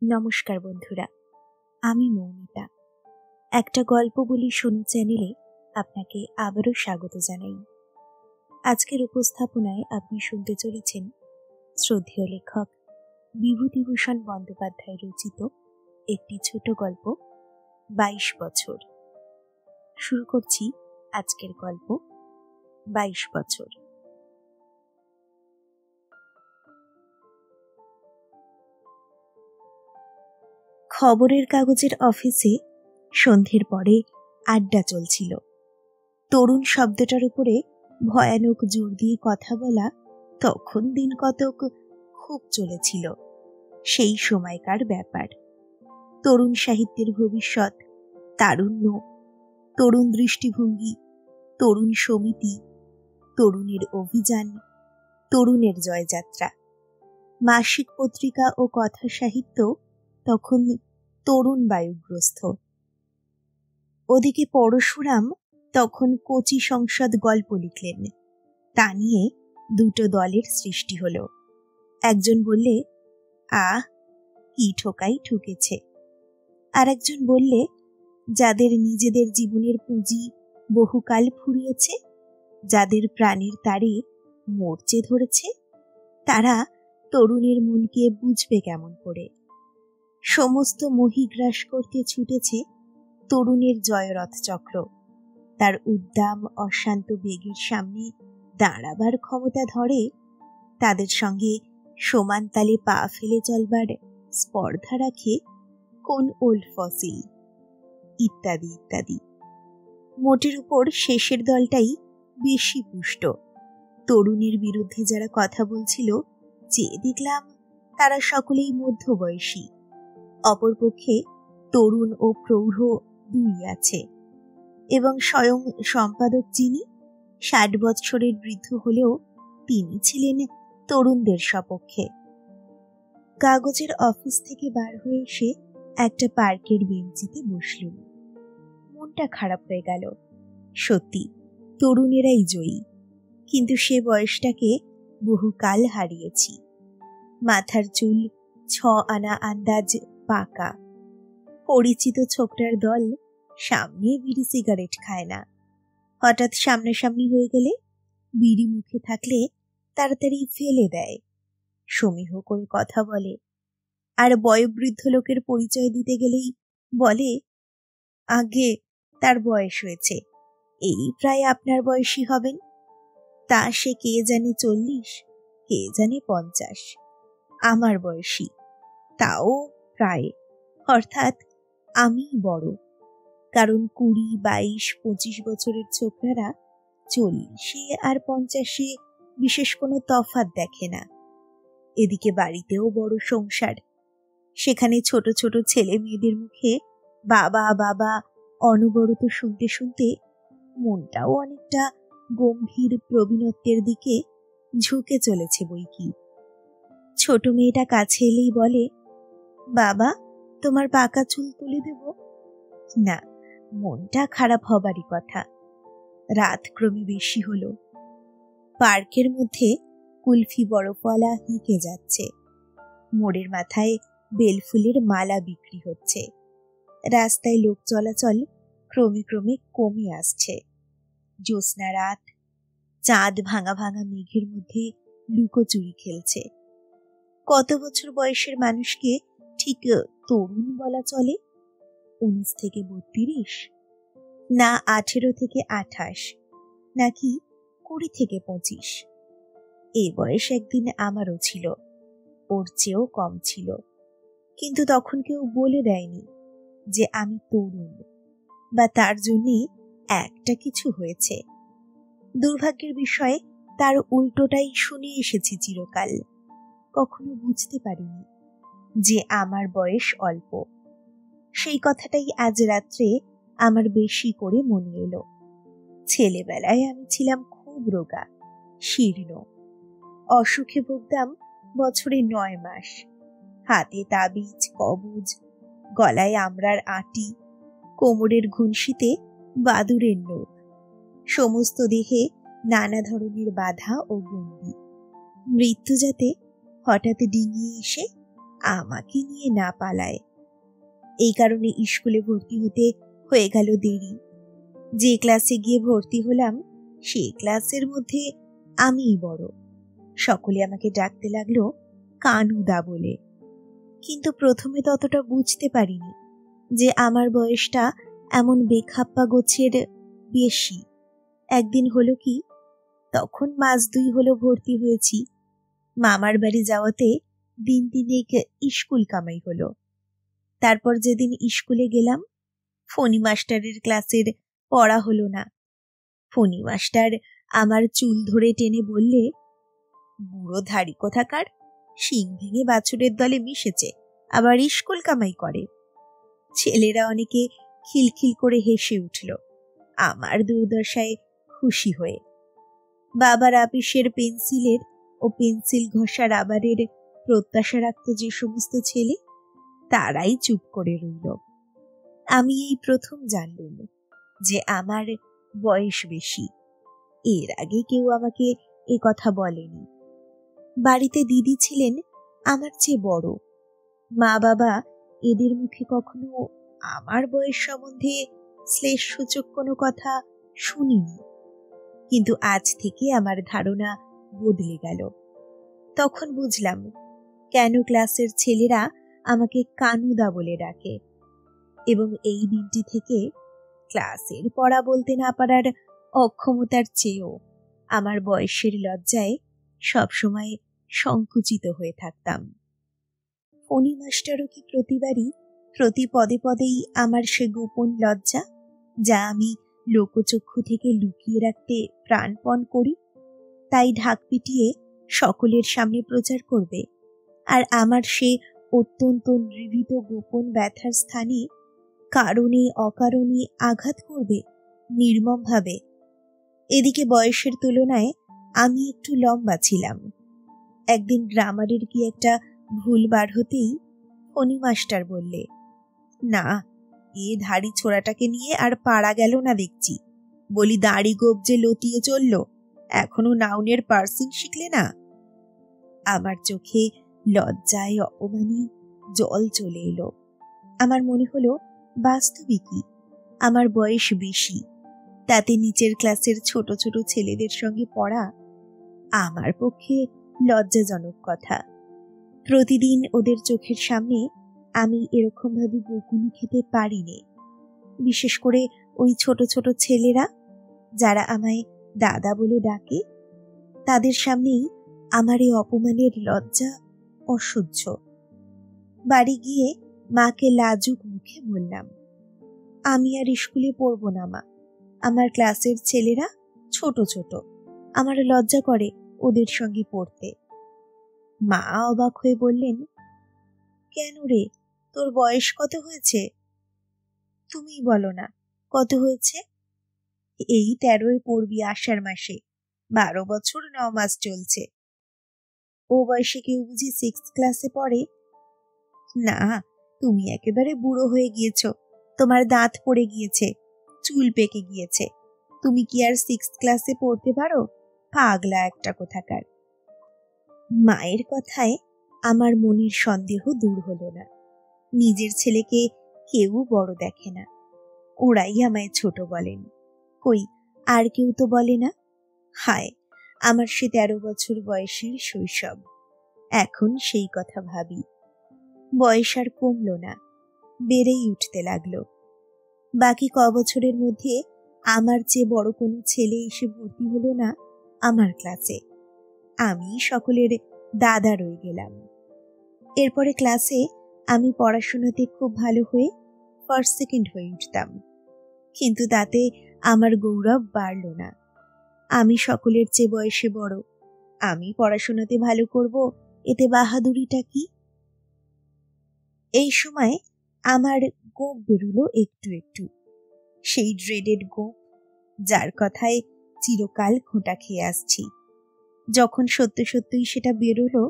নমস্কার বন্ধুরা, আমি মৌমিতা। একটা গল্প বলি শোনো চ্যানেলে আপনাকে আবারও স্বাগত জানাই। আজকের উপস্থাপনায় আপনি শুনতে চলেছেন শ্রদ্ধেয় লেখক বিভূতিভূষণ বন্দ্যোপাধ্যায় রচিত একটি ছোট গল্প 22 বছর। শুরু করছি আজকের গল্প 22 বছর। খবরের কাগজের অফিসে সন্ধ্যের পরে আড্ডা চলছিল। তরুণ শব্দটার উপরে ভয়ানক জোর দিয়ে কথা বলা তখন দিন কতক খুব চলেছিল। সেই সময়কার ব্যাপার। তরুণ সাহিত্যের ভবিষ্যৎ, তারুণ্য, তরুণ দৃষ্টিভঙ্গি, তরুণ সমিতি, তরুণের অভিযান, তরুণের জয়যাত্রা। মাসিক পত্রিকা ও কথা সাহিত্য তখন তরুণ বায়ুগ্রস্ত। ওদিকে পরশুরাম তখন কোচি সংসদ গল্প লিখলেন। তা নিয়ে দুটো দলের সৃষ্টি হলো। একজন বললে, কি ঠোকাই ঠুকেছে। আর একজন বললে, যাদের নিজেদের জীবনের পুঁজি বহুকাল ফুরিয়েছে, যাদের প্রাণের তারে মরচে ধরেছে, তারা তরুণের মনকে বুঝবে কেমন করে। সমস্ত মহিগ্রাস করতে ছুটেছে তরুণের জয়রথ চক্র। তার উদ্দাম অশান্ত বেগের সামনে দাঁড়াবার ক্ষমতা ধরে, তাদের সঙ্গে সমান তালে পা ফেলে চলবার স্পর্ধা রাখে কোন ওল্ড ফসিল, ইত্যাদি ইত্যাদি। মোটের উপর শেষের দলটাই বেশি পুষ্ট। তরুণের বিরুদ্ধে যারা কথা বলছিল, চেয়ে দেখলাম তারা সকলেই মধ্যবয়সী। অপরপক্ষে তরুণ ও প্রৌঢ় দুই আছে, এবং স্বয়ং সম্পাদক যিনি 60 বৎসরের বৃদ্ধ হলেও তিনি ছিলেন তরুণদের সপক্ষে। কাগজের অফিস থেকে বার হয়ে এসে একটা পার্কের বেঞ্চিতে বসলুম। মনটা খারাপ হয়ে গেল। সত্যি তরুণেরাই জয়ী, কিন্তু সে বয়সটাকে বহুকাল হারিয়েছি। মাথার চুল 6 আনা আন্দাজ পাকা। পরিচিত ছোকরার দল সামনে বিড়ি সিগারেট খায় না। হঠাৎ সামনাসামনি হয়ে গেলে, বিড়ি মুখে থাকলে তাড়াতাড়ি ফেলে দেয়। সমীহ করে কথা বলে, আর বয়োবৃদ্ধ লোকের পরিচয় দিতে গেলেই বলে, আগে তার বয়স হয়েছে, এই প্রায় আপনার বয়সী হবেন। তা সে কে জানে 40, কে জানে 50। আমার বয়সী, তাও প্রায়, অর্থাৎ আমি বড়। কারণ 20, 22, 25 বছরের ছোকরারা 40 আর 50 বিশেষ কোনো তফাৎ দেখে না। এদিকে বাড়িতেও বড় সংসার, সেখানে ছোট ছোট ছেলে মেয়েদের মুখে বাবা বাবা অনবরত শুনতে শুনতে মনটাও অনেকটা গম্ভীর প্রবীণত্বের দিকে ঝুঁকে চলেছে বইকি। ছোট মেয়েটা কাছে এলেই বলে, বাবা তোমার পাকা চুল তুলে দেব না। মনটা খারাপ হবারই কথা। রাত ক্রমে বেশি হলো। পার্কের মধ্যে কুলফি বরফওয়ালা হেঁকে যাচ্ছে। মোড়ের মাথায় বেলফুলের মালা বিক্রি হচ্ছে। রাস্তায় লোক চলাচল ক্রমে ক্রমে কমে আসছে। জ্যোৎস্না রাত, চাঁদ ভাঙা ভাঙা মেঘের মধ্যে লুকোচুরি খেলছে। কত বছর বয়সের মানুষকে ঠিক তরুণ বলা চলে? 19 থেকে 32, না 18 থেকে 28, নাকি 20 থেকে 25? এই বয়স একদিন আমারও ছিল, ওর চেয়েও কম ছিল। কিন্তু তখন কেউ বলে দেয়নি যে আমি তরুণ, বা তার জন্যে একটা কিছু হয়েছে। দুর্ভাগ্যের বিষয়ে তার উল্টোটাই শুনে এসেছি চিরকাল। কখনো বুঝতে পারিনি যে আমার বয়স অল্প। সেই কথাটাই আজ রাত্রে আমার বেশি করে মনে এলো। ছেলেবেলায় আমি ছিলাম খুব রোগা, শীর্ণ। অসুখে ভুগতাম বছরে 9 মাস। হাতে তাবিজ, কবজ, গলায় আমড়ার আঁটি, কোমরের ঘুনশিতে বাদুরের নখ, সমস্ত দেহে নানা ধরনের বাধা ও গণ্ডি। মৃত্যু যাতে হঠাৎ ডিঙিয়ে এসে আমাকে নিয়ে না পালায়। এই কারণে স্কুলে ভর্তি হতে হয়ে গেল দেরি। যে ক্লাসে গিয়ে ভর্তি হলাম সেই ক্লাসের মধ্যে আমিই বড়। সকলে আমাকে ডাকতে লাগলো কানুদা বলে। কিন্তু প্রথমে ততটা বুঝতে পারিনি যে আমার বয়সটা এমন বেখাপ্পা গোছের বেশি। একদিন হলো কি, তখন মাস 2 হলো ভর্তি হয়েছি। মামার বাড়ি যাওয়াতে দিন দিনেক স্কুল কামাই হলো। তারপর যেদিন স্কুলে গেলাম, ফণি মাস্টারের ক্লাসের পড়া হলো না। ফণি মাস্টার আমার চুল ধরে টেনে বললে, বুড়ো ধাড়ি কোথাকার, শিং ভেঙে বাছুরের দলে মিশেছে, আবার স্কুল কামাই করে। ছেলেরা অনেকে খিলখিল করে হেসে উঠল আমার দুর্দশায় খুশি হয়ে। বাবার আপিসের পেন্সিলের ও পেন্সিল ঘষা রাবারের প্রত্যাশা রাখত যে সমস্ত ছেলে, তারাই চুপ করে রইল। আমি এই প্রথম জানলুম যে আমার বয়স বেশি। এর আগে কেউ আমাকে এ কথা বলেনি। বাড়িতে দিদি ছিলেন আমার চেয়ে বড়। মা বাবা এদের মুখে কখনো আমার বয়স সম্বন্ধে শ্লেষসূচক কোনো কথা শুনিনি। কিন্তু আজ থেকে আমার ধারণা বদলে গেল। তখন বুঝলাম কেন ক্লাসের ছেলেরা আমাকে কানুদা বলে ডাকে। এবং এই দিনটি থেকে ক্লাসের পড়া বলতে না পারার অক্ষমতার চেয়েও আমার বয়সের লজ্জায় সবসময় সংকুচিত হয়ে থাকতাম। ফণি মাস্টারও কি প্রতিবারই প্রতি পদে পদেই আমার সে গোপন লজ্জা, যা আমি লোকচক্ষু থেকে লুকিয়ে রাখতে প্রাণপণ করি, তাই ঢাক পিটিয়ে সকলের সামনে প্রচার করবে, আর আমার সে অত্যন্ত নির্ভীত গোপন ব্যথার স্থানে কারণে অকারণে আঘাত করবে নির্মমভাবে। এদিকে বয়সের তুলনায় আমি একটু লম্বা ছিলাম। একদিন গ্রামারের কি একটা ভুল বার হতেই ফণি মাস্টার বললে, না, এ ধাড়ি ছোড়াটাকে নিয়ে আর পারা গেল না দেখছি। বলি, দাড়ি গোপ যে লতিয়ে চলল, এখনো নাউনের পার্সিং শিখলে না? আমার চোখে লজ্জায় অপমানে জল চলে এলো। আমার মনে হলো বাস্তবিকই আমার বয়স বেশি, তাতে নিচের ক্লাসের ছোট ছোট ছেলেদের সঙ্গে পড়া আমার পক্ষে লজ্জাজনক কথা। প্রতিদিন ওদের চোখের সামনে আমি এরকম ভাবে বকুনি খেতে পারিনি। বিশেষ করে ওই ছোট ছোট ছেলেরা যারা আমায় দাদা বলে ডাকে, তাদের সামনেই আমার এই অপমানের লজ্জা অসহ্য। বাড়ি গিয়ে মাকে লাজুক মুখে বললাম, আমি আর স্কুলে পড়ব না মা, আমার ক্লাসের ছেলেরা ছোট ছোট, আমার লজ্জা করে ওদের সঙ্গে পড়তে। মা অবাক হয়ে বললেন, কেন রে, তোর বয়স কত হয়েছে? তুমিই বলো না, কত হয়েছে? এই 13 পড়বি আষাঢ় মাসে, 12 বছর 9 মাস চলছে। ও বয়সে কেউ বুঝি 6th ক্লাসে পড়ে? না, তুমি একেবারে বুড়ো হয়ে গিয়েছ, তোমার দাঁত পড়ে গিয়েছে, চুল পেকে গিয়েছে, তুমি কি আর 6th ক্লাসে পড়তে পারো? পাগলা একটা কোথাকার। মায়ের কথায় আমার মনের সন্দেহ দূর হলো না। নিজের ছেলেকে কেউ বড় দেখে না, ওরাই আমায় ছোট বলেন। কই, আর কেউ তো বলে না। হায়, আমার সে 13 বছর বয়সের শৈশব, এখন সেই কথা ভাবি। বয়স আর কমল না, বেড়েই উঠতে লাগলো। বাকি বছরের মধ্যে আমার চেয়ে বড় কোনো ছেলে এসে ভর্তি হলো না আমার ক্লাসে। আমি সকলের দাদা রয়ে গেলাম। এরপরে ক্লাসে আমি পড়াশোনাতে খুব ভালো হয়ে ফার্স্ট সেকেন্ড হয়ে উঠতাম, কিন্তু তাতে আমার গৌরব বাড়ল না। আমি সকলের চেয়ে বয়সে বড়, আমি পড়াশোনাতে ভালো করব, এতে বাহাদুরিটা কি? এই সময় আমার গোঁপ বেরুলো একটু একটু, সেই ড্রেডেড গোঁপ যার কথায় চিরকাল খোঁটা খেয়ে আসছি। যখন সত্য সত্যই সেটা বেরোলো,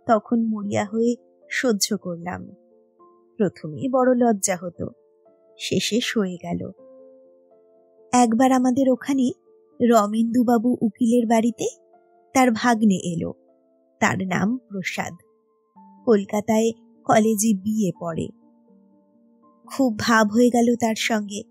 তখন মরিয়া হয়ে সহ্য করলাম। প্রথমে বড় লজ্জা হতো, শেষে সয়ে গেল। একবার আমাদের ওখানে রমেন্দুবাবু উকিলের বাড়িতে তার ভাগ্নে এলো, তার নাম প্রসাদ। কলকাতায় কলেজে বিএ পড়ে। খুব ভাব হয়ে গেল তার সঙ্গে।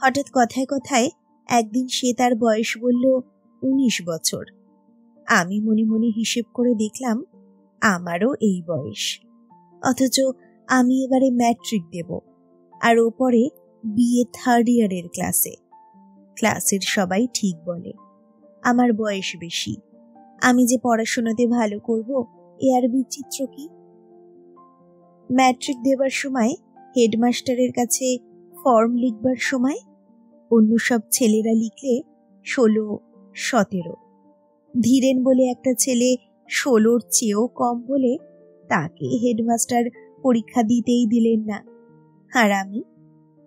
হঠাৎ কথায় কথায় একদিন সে তার বয়স বলল 19 বছর। আমি মনে মনে হিসেব করে দেখলাম আমারও এই বয়স, অথচ আমি এবারে ম্যাট্রিক দেব, আর ওপরে বিএ 3rd ইয়ারের ক্লাসে। ক্লাসের সবাই ঠিক বলে আমার বয়স বেশি। আমি যে পড়াশোনাতে ভালো করব এ আর বিচিত্র কি? ম্যাট্রিক দেবার সময় হেডমাস্টারের কাছে ফর্ম লিখবার সময় অন্য সব ছেলেরা লিখলে 16, 17। ধীরেন বলে একটা ছেলে 16-র চেয়েও কম বলে তাকে হেডমাস্টার পরীক্ষা দিতেই দিলেন না। আর আমি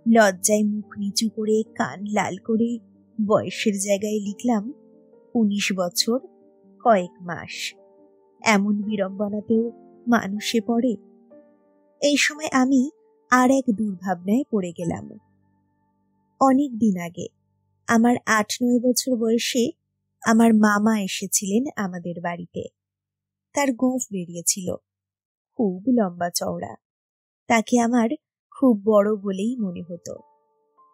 লজ্জায় মুখ নিচু করে কান লাল করে বয়সের জায়গায় লিখলাম 19 বছর কয়েক মাস। এমন বিড়ম্বনাতেও মানুষে পড়ে। এই সময় আমি আর এক দুর্ভাবনায় পড়ে গেলাম। অনেক দিন আগে আমার 8-9 বছর বয়সে আমার মামা এসেছিলেন আমাদের বাড়িতে। তার গোঁফ বেরিয়েছিল, খুব লম্বা চওড়া। তাকে আমার খুব বড় বলেই মনে হতো।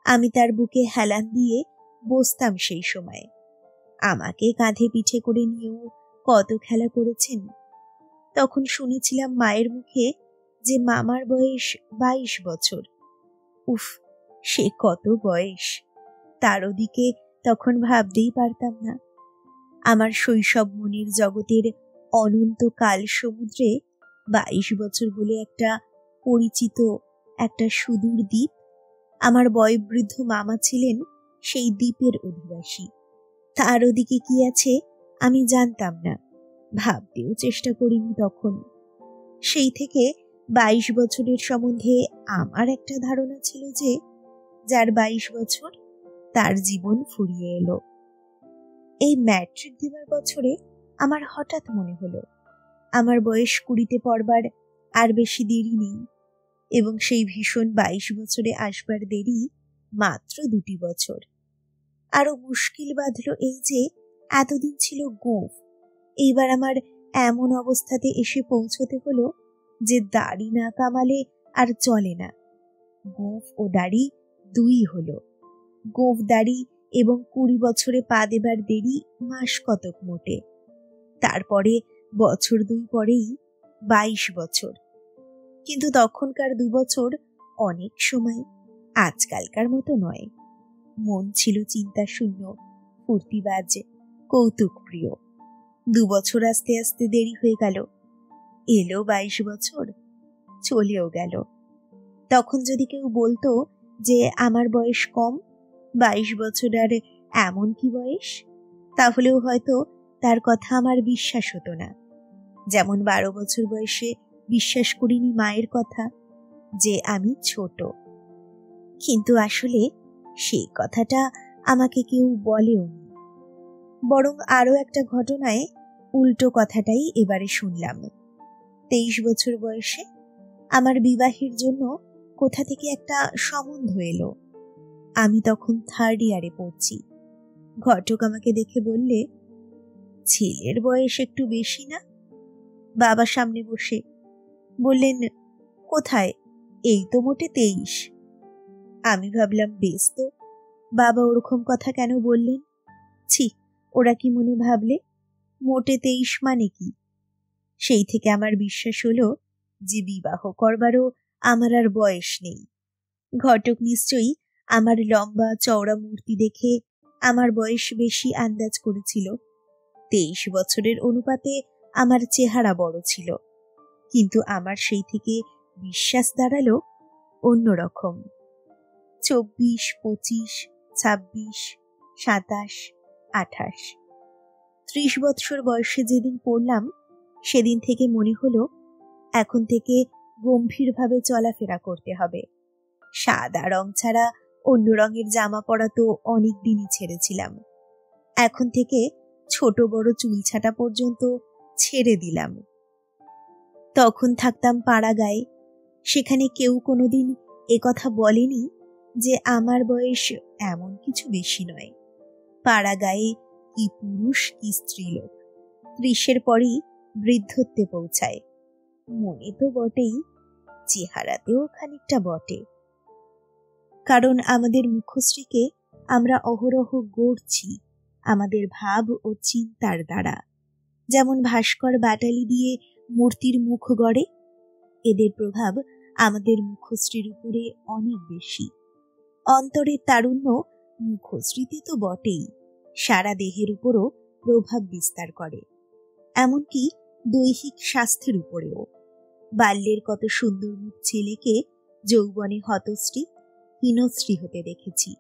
আমি তার বুকে হেলান দিয়ে বসতাম সেই সময়। আমাকে কাঁধে পিঠে করে নিয়েও কত খেলা করেছেন। তখন শুনেছিলাম মায়ের মুখে যে মামার বয়স 22 বছর। উফ, সে কত বয়স! তার ওদিকে তখন ভাবতেই পারতাম না। আমার শৈশব মনের জগতের অনন্ত কাল সমুদ্রে 22 বছর বলে একটা পরিচিত, একটা সুদূর দ্বীপ। আমার বয়োবৃদ্ধ মামা ছিলেন সেই দ্বীপের অধিবাসী। তার ওদিকে কি আছে আমি জানতাম না, ভাবতেও চেষ্টা করিনি তখন। সেই থেকে 22 বছরের সম্বন্ধে আমার একটা ধারণা ছিল যে যার 22 বছর তার জীবন ফুরিয়ে এলো। এই ম্যাট্রিক দেবার বছরে আমার হঠাৎ মনে হলো আমার বয়স 20-তে পড়বার আর বেশি দেরি নেই, এবং সেই ভীষণ 22 বছরে আসবার দেরি মাত্র 2টি বছর। আরো মুশকিল বাঁধল এই যে এতদিন ছিল গোঁফ, এইবার আমার এমন অবস্থাতে এসে পৌঁছতে হলো যে দাড়ি না কামালে আর চলে না। গোঁফ ও দাড়ি দুই হলো। গোঁফ দাড়ি এবং 20 বছরে পা দেবার দেরি মাস কতক মোটে। তারপরে বছর 2 পরেই 22 বছর। কিন্তু তখনকার 2 বছর অনেক সময়, আজকালকার মতো নয়। মন ছিল চিন্তা শূন্য, ফুর্তিবাজ, কৌতুক প্রিয়। 2 বছর আস্তে আস্তে দেরি হয়ে গেল। এলো 22 বছর, চলেও গেল। তখন যদি কেউ বলতো যে আমার বয়স কম, 22 বছর আর এমন কি বয়স, তাহলেও হয়তো তার কথা আমার বিশ্বাস হতো না। যেমন 12 বছর বয়সে বিশ্বাস করিনি মায়ের কথা যে আমি ছোট। কিন্তু আসলে সেই কথাটা আমাকে কেউ বলেও নি। বরং আরো একটা ঘটনায় উল্টো কথাটাই এবারে শুনলাম। 23 বছর বয়সে আমার বিবাহের জন্য কোথা থেকে একটা সম্বন্ধ এলো। আমি তখন 3rd ইয়ারে পড়ছি। ঘটক আমাকে দেখে বললে, ছেলের বয়স একটু বেশি না? বাবা সামনে বসে বললেন, কোথায়? এই তো মোটে 23। আমি ভাবলাম বেশ তো, বাবা ওরকম কথা কেন বললেন? ছি, ওরা কি মনে ভাবলে? মোটে 23 মানে কি? সেই থেকে আমার বিশ্বাস হলো যে বিবাহ করবারও আমার আর বয়স নেই। ঘটক নিশ্চয়ই আমার লম্বা চওড়া মূর্তি দেখে আমার বয়স বেশি আন্দাজ করেছিল। 23 বছরের অনুপাতে আমার চেহারা বড় ছিল, কিন্তু আমার সেই থেকে বিশ্বাস দাঁড়ালো অন্যরকম। 24, 25, 26, 27, 28, 30 বছর বয়সে যেদিন পড়লাম সেদিন থেকে মনে হলো এখন থেকে গম্ভীরভাবে চলাফেরা করতে হবে। সাদা রং ছাড়া অন্য রঙের জামা পরা তো অনেক দিনই ছেড়েছিলাম। এখন থেকে ছোট বড় চুল ছাটা পর্যন্ত ছেড়ে দিলাম। তখন থাকতাম পাড়া গায়ে। সেখানে কেউ কোনোদিন একথা বলেনি যে আমার বয়স এমন কিছু বেশি নয়। পাড়া গায়ে কি পুরুষ কি স্ত্রীলোক 30-এর পরেই বৃদ্ধত্বে পৌঁছায়। মনে তো বটেই, চেহারাতেও খানিকটা বটে। কারণ আমাদের মুখশ্রীকে আমরা অহরহ গড়ছি আমাদের ভাব ও চিন্তার দ্বারা। যেমন ভাস্কর বাটালি দিয়ে মূর্তির মুখ গড়ে, এদের প্রভাব আমাদের মুখশ্রীর উপরে অনেক বেশি। অন্তরের তারুণ্য মুখশ্রীতে তো বটেই, সারা দেহের উপরও প্রভাব বিস্তার করে, এমনকি দৈহিক স্বাস্থ্যের উপরেও। বাল্যের কত সুন্দর মুখ ছেলেকে যৌবনে হতশ্রী হীনশ্রী হতে দেখেছি,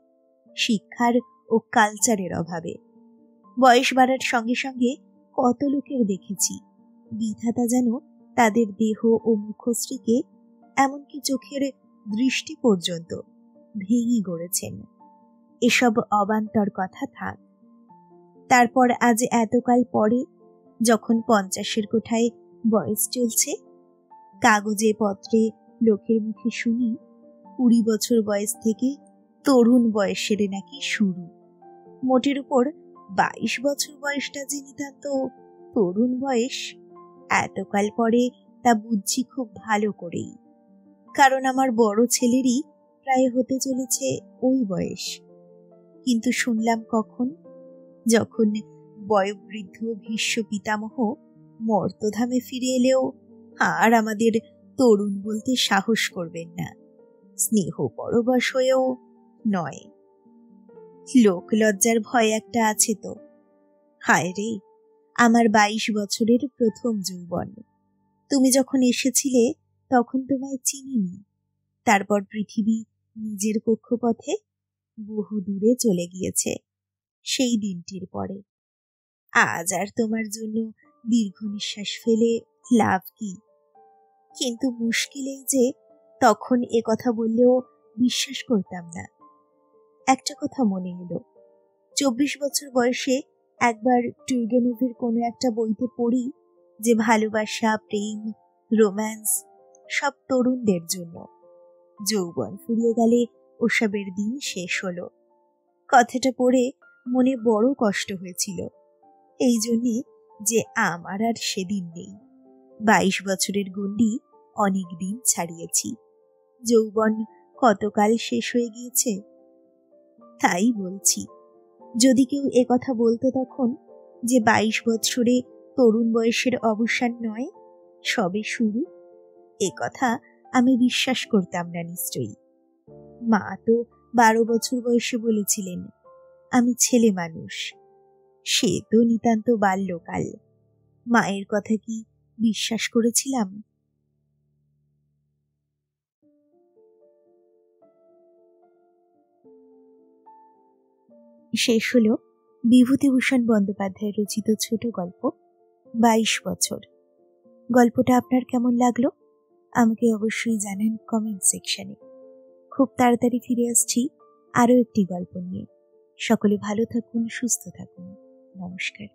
শিক্ষার ও কালচারের অভাবে। বয়স বাড়ার সঙ্গে সঙ্গে কত লোকের দেখেছি বিধাতা যেন তাদের দেহ ও মুখশ্রীকে, এমনকি চোখের দৃষ্টি পর্যন্ত ভেঙে গড়েছেন। এসব অবান্তর কথা থাক। তারপর আজ এতকাল পরে, যখন 50-এর কোঠায় বয়স চলছে, কাগজে পত্রে লোকের মুখে শুনি 20 বছর বয়স থেকে তরুণ বয়সের নাকি শুরু। মোটের উপর 22 বছর বয়সটা যে নিতান্ত তরুণ বয়স, এতকাল পরে তা বুঝছি খুব ভালো করেই। কারণ আমার বড় ছেলেরই প্রায় হতে চলেছে ওই বয়স। কিন্তু শুনলাম কখন, যখন বয়োবৃদ্ধ ভীষ্ম পিতামহ মর্তধামে ফিরে এলেও আর আমাদের তরুণ বলতে সাহস করবেন না, স্নেহ পরবশ হয়েও নয়। লোক লজ্জার ভয় একটা আছে তো। হায় রে, আমার 22 বছরের প্রথম যৌবন। তুমি যখন এসেছিলে তখন তোমায় চিনিনি। তারপর পৃথিবী নিজের কক্ষপথে বহু দূরে চলে গিয়েছে সেই দিনটির পরে। আজ আর তোমার জন্য দীর্ঘ নিঃশ্বাস ফেলে লাভ কি? কিন্তু মুশকিল এই যে তখন এ কথা বললেও বিশ্বাস করতাম না। একটা কথা মনে এলো, 24 বছর বয়সে একবার টুর্গেনেভের কোনো একটা বইতে পড়ি যে ভালোবাসা, প্রেম, রোম্যান্স সব তরুণদের জন্য। যৌবন ফুরিয়ে গেলে ওসবের দিন শেষ হলো। কথাটা পড়ে মনে বড় কষ্ট হয়েছিল, এই জন্যে যে আমার আর সেদিন নেই। 22 বছরের গণ্ডি অনেক দিন ছাড়িয়েছি। যৌবন কতকাল শেষ হয়ে গিয়েছে। তাই বলছি, যদি কেউ একথা বলতো তখন যে 22 বছরে তরুণ বয়সের অবসান নয়, সবে শুরু, একথা আমি বিশ্বাস করতাম না নিশ্চয়ই। মা তো 12 বছর বয়সে বলেছিলেন আমি ছেলে মানুষ। সে তো নিতান্ত বাল্যকাল। মায়ের কথা কি বিশ্বাস করেছিলাম? শেষ হলো বিভূতিভূষণ বন্দ্যোপাধ্যায় রচিত ছোট গল্প 22 বছর। গল্পটা আপনার কেমন লাগলো আমাকে অবশ্যই জানান কমেন্ট সেকশনে। খুব তাড়াতাড়ি ফিরে আসছি আরো একটি গল্প নিয়ে। সকলে ভালো থাকুন, সুস্থ থাকুন। নমস্কার।